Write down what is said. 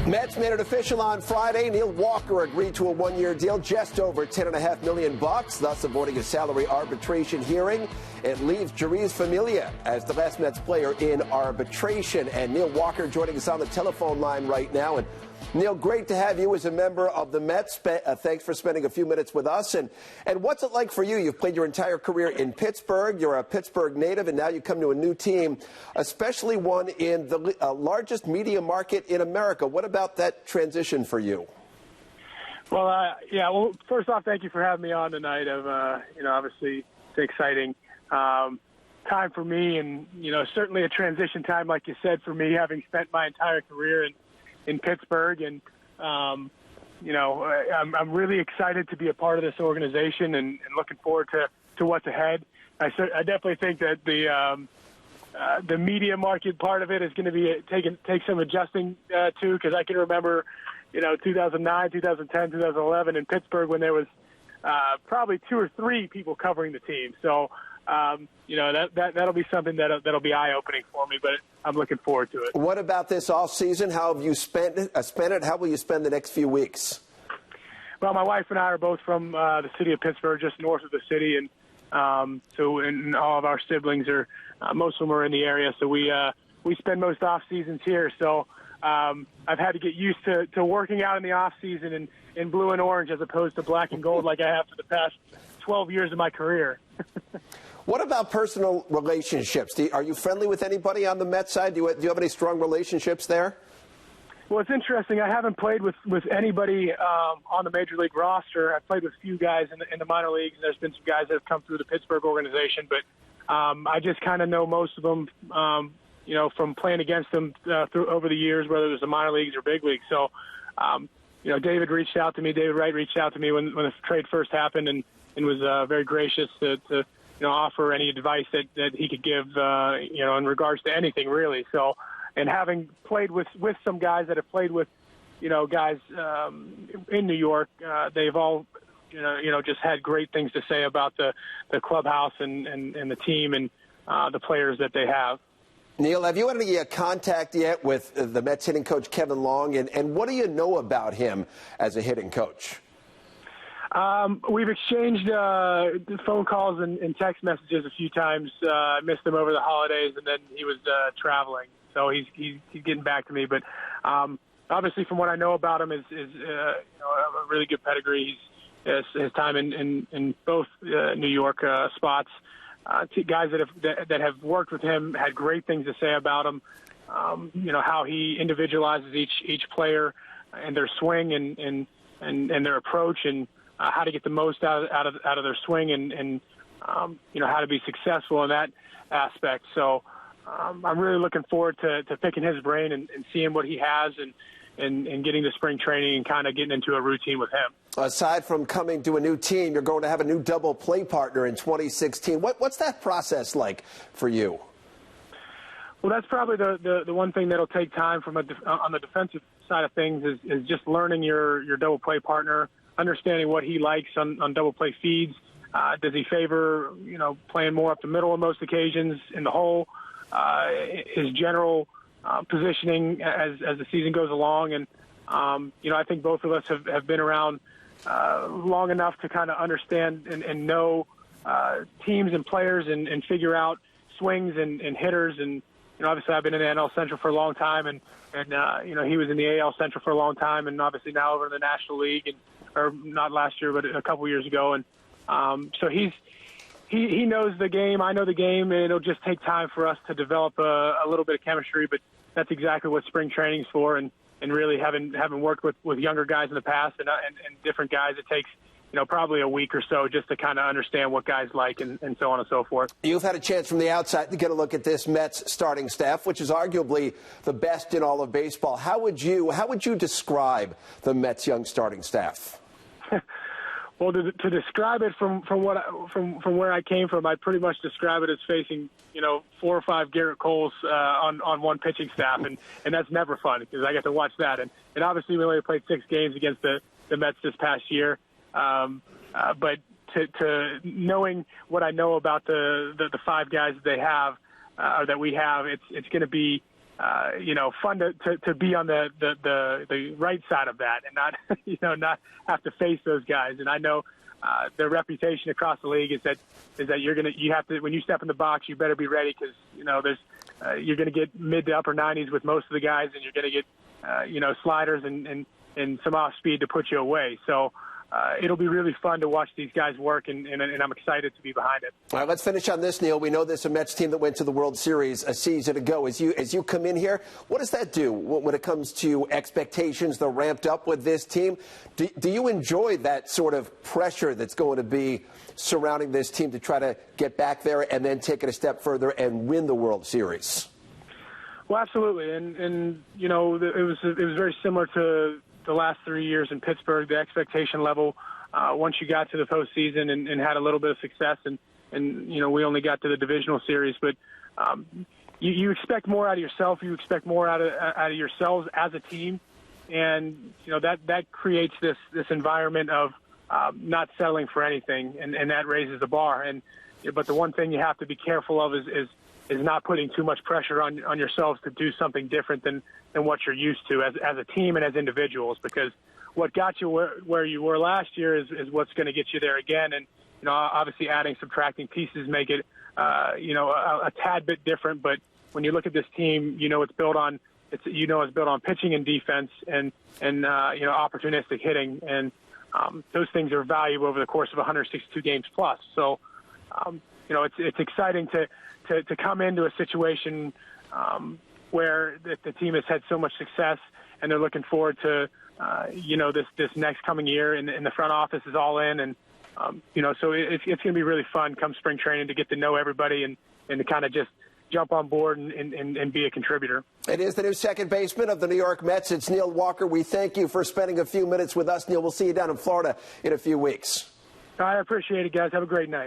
Mets made it official on Friday. Neil Walker agreed to a one-year deal just over $10.5 million, thus avoiding a salary arbitration hearing. It leaves Jeurys Familia as the last Mets player in arbitration. And Neil Walker joining us on the telephone line right now. And Neil, great to have you as a member of the Mets. Thanks for spending a few minutes with us. And what's it like for you? You've played your entire career in Pittsburgh. You're a Pittsburgh native, and now you come to a new team, especially one in the largest media market in America. What about that transition for you? Well, Well, first off, thank you for having me on tonight. Obviously, it's exciting time for me, and certainly a transition time, like you said, for me, having spent my entire career in Pittsburgh, and I'm really excited to be a part of this organization and looking forward to what's ahead. I definitely think that the media market part of it is going to be take some adjusting to, because I can remember 2009, 2010, 2011 in Pittsburgh when there was probably 2 or 3 people covering the team. So that'll be something that'll be eye-opening for me, but I'm looking forward to it. What about this off season? How have you spent it? How will you spend the next few weeks? Well, my wife and I are both from the city of Pittsburgh, just north of the city, and and all of our siblings are most of them are in the area, so we spend most off seasons here. So I've had to get used to working out in the off season in blue and orange as opposed to black and gold like I have for the past 12 years of my career. What about personal relationships? Are you friendly with anybody on the Mets side? Do you have any strong relationships there? Well, it's interesting. I haven't played with anybody on the major league roster. I've played with a few guys in the minor leagues, and there's been some guys that have come through the Pittsburgh organization, but I just kind of know most of them, from playing against them over the years, whether it was the minor leagues or big leagues. So, David reached out to me. David Wright reached out to me when the trade first happened, and was very gracious to offer any advice that he could give, in regards to anything really. So, and having played with some guys that have played with, guys in New York, they've all, just had great things to say about the clubhouse and the team and the players that they have. Neil, have you had any contact yet with the Mets hitting coach Kevin Long, and what do you know about him as a hitting coach? We've exchanged phone calls and text messages a few times. I missed him over the holidays, and then he was traveling, so he's getting back to me. But obviously, from what I know about him, is a really good pedigree. His time in both New York spots. Guys that have worked with him had great things to say about him. How he individualizes each player and their swing and their approach, and how to get the most out of their swing, and how to be successful in that aspect. So I'm really looking forward to picking his brain and seeing what he has and getting to spring training and kind of getting into a routine with him. Aside from coming to a new team, you're going to have a new double play partner in 2016. What's that process like for you? Well, that's probably the one thing that'll take time on the defensive side of things is just learning your double play partner, understanding what he likes on double play feeds. Does he favor, playing more up the middle on most occasions in the hole? His general positioning as the season goes along. And, I think both of us have been around long enough to kind of understand and know teams and players and figure out swings and hitters. And, obviously I've been in the NL Central for a long time, and he was in the AL Central for a long time, and obviously now over in the National League, or not last year, but a couple years ago. And so he knows the game. I know the game, and it'll just take time for us to develop a little bit of chemistry, but that's exactly what spring training's for. And really having worked with younger guys in the past and different guys, it takes, probably a week or so just to kind of understand what guys like and so on and so forth. You've had a chance from the outside to get a look at this Mets starting staff, which is arguably the best in all of baseball. How would you describe the Mets young starting staff? Well, to describe it from where I came from, I'd pretty much describe it as facing 4 or 5 Garrett Coles on one pitching staff, and that's never fun because I get to watch that. And obviously we only played 6 games against the Mets this past year, but to knowing what I know about the 5 guys that they have or that we have, it's going to be fun to be on the right side of that and not, not have to face those guys. And I know their reputation across the league is that you have to, when you step in the box, you better be ready because, you're going to get mid to upper 90s with most of the guys, and you're going to get, sliders and some off speed to put you away. So it'll be really fun to watch these guys work, and I'm excited to be behind it. All right, let's finish on this, Neil. We know there's a Mets team that went to the World Series a season ago. As you come in here, what does that do when it comes to expectations? They're ramped up with this team. Do you enjoy that sort of pressure that's going to be surrounding this team to try to get back there and then take it a step further and win the World Series? Well, absolutely, and it was very similar to the last 3 years in Pittsburgh. The expectation level, once you got to the postseason and had a little bit of success, and we only got to the divisional series, but you expect more out of yourself. You expect more out of yourselves as a team, and that creates this environment of not settling for anything, and that raises the bar. But the one thing you have to be careful of is not putting too much pressure on yourselves to do something different than what you're used to as a team and as individuals, because what got you where you were last year is what's going to get you there again. And obviously adding, subtracting pieces make it a tad bit different. But when you look at this team, it's built on pitching and defense and opportunistic hitting, and those things are valuable over the course of 162 games plus. So it's exciting to come into a situation where the team has had so much success, and they're looking forward to this next coming year, and the front office is all in, and so it's going to be really fun come spring training to get to know everybody and to kind of just jump on board and be a contributor. It is the new second baseman of the New York Mets. It's Neil Walker. We thank you for spending a few minutes with us, Neil. We'll see you down in Florida in a few weeks. I appreciate it, guys. Have a great night.